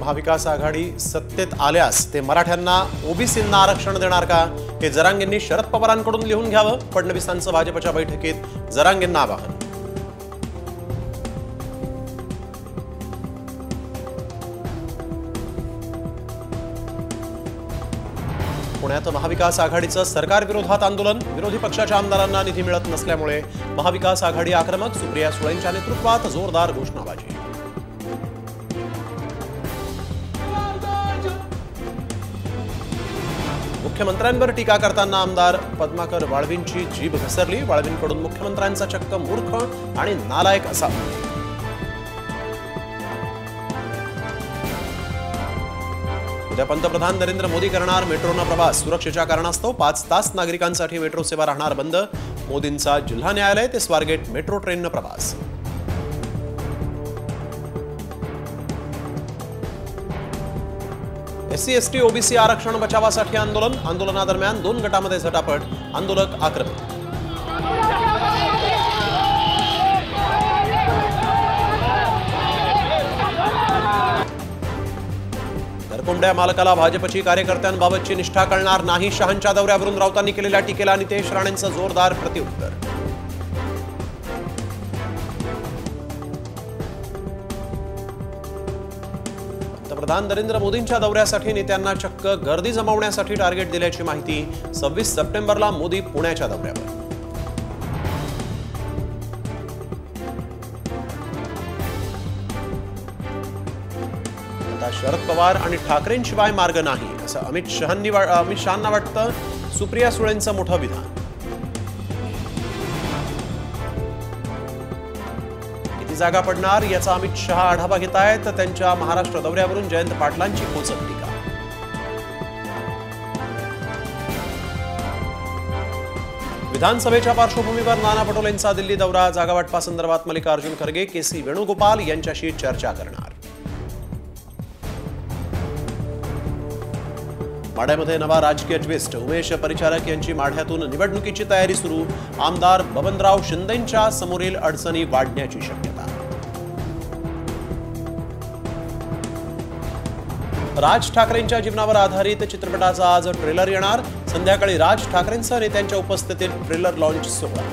महाविकास आघाडी सत्तेत आल्यास ते मराठ्यांना ओबीसींना आरक्षण देणार का? हे जरांगेंनी शरद पवारांकडून लिहून घ्यावं. फडणवीसांचं भाजपच्या बैठकीत जरांगेंना आवाहन. पुण्यात महाविकास आघाडीचं सरकार विरोधात आंदोलन. विरोधी पक्षाच्या आमदारांना निधी मिळत नसल्यामुळे महाविकास आघाडी आक्रमक. सुप्रिया सुळेंच्या नेतृत्वात जोरदार घोषणाबाजी. मुख्यमंत्र्यांवर टीका करताना आमदार पद्माकर वाळवींची जीभ घसरली. वाळवींकडून मुख्यमंत्र्यांचा चक्क मूर्ख आणि नालायक असा. उद्या पंतप्रधान नरेंद्र मोदी करणार मेट्रोनं प्रवास. सुरक्षेच्या कारणास्तव 5 तास नागरिकांसाठी मेट्रो सेवा राहणार बंद. मोदींचा जिल्हा न्यायालय ते स्वारगेट मेट्रो ट्रेननं प्रवास. एससी एसटी ओबीसी आरक्षण बचावासाठी आंदोलन. आंदोलनादरम्यान 2 गटामध्ये झटापट. आंदोलक आक्रमक. घरकोंबड्या मालकाला भाजपची कार्यकर्त्यांबाबतची निष्ठा कळणार नाही. शहांच्या दौऱ्यावरून राऊतांनी केलेल्या टीकेला नितेश राणेंचं जोरदार प्रत्युत्तर. पंतप्रधान नरेंद्र मोदींच्या दौऱ्यासाठी नेत्यांना चक्क गर्दी जमवण्यासाठी टार्गेट दिल्याची माहिती. 26 सप्टेंबरला मोदी पुण्याच्या दौऱ्यावर. शरद पवार आणि ठाकरेंशिवाय मार्ग नाही असं अमित शहांना वाटतं. सुप्रिया सुळेंचं मोठं विधान. किती जागा पडणार याचा अमित शहा आढावा घेतायत. त्यांच्या महाराष्ट्र दौऱ्यावरून जयंत पाटलांची खोचक टीका. विधानसभेच्या पार्श्वभूमीवर नाना पटोलेंचा दिल्ली दौरा. जागावाटपासंदर्भात मल्लिकार्जुन खरगे केसी वेणुगोपाल यांच्याशी चर्चा करणार. माढ्यामध्ये नवा राजकीय ट्विस्ट. उमेश परिचारक यांची माढ्यातून निवडणुकीची तयारी सुरू. आमदार बबनराव शिंदेंच्या समोरील अडचणी वाढण्याची शक्यता. राज ठाकरेंच्या जीवनावर आधारित चित्रपटाचा आज ट्रेलर येणार. संध्याकाळी राज ठाकरेंसह नेत्यांच्या उपस्थितीत ट्रेलर लॉन्च सोहळा.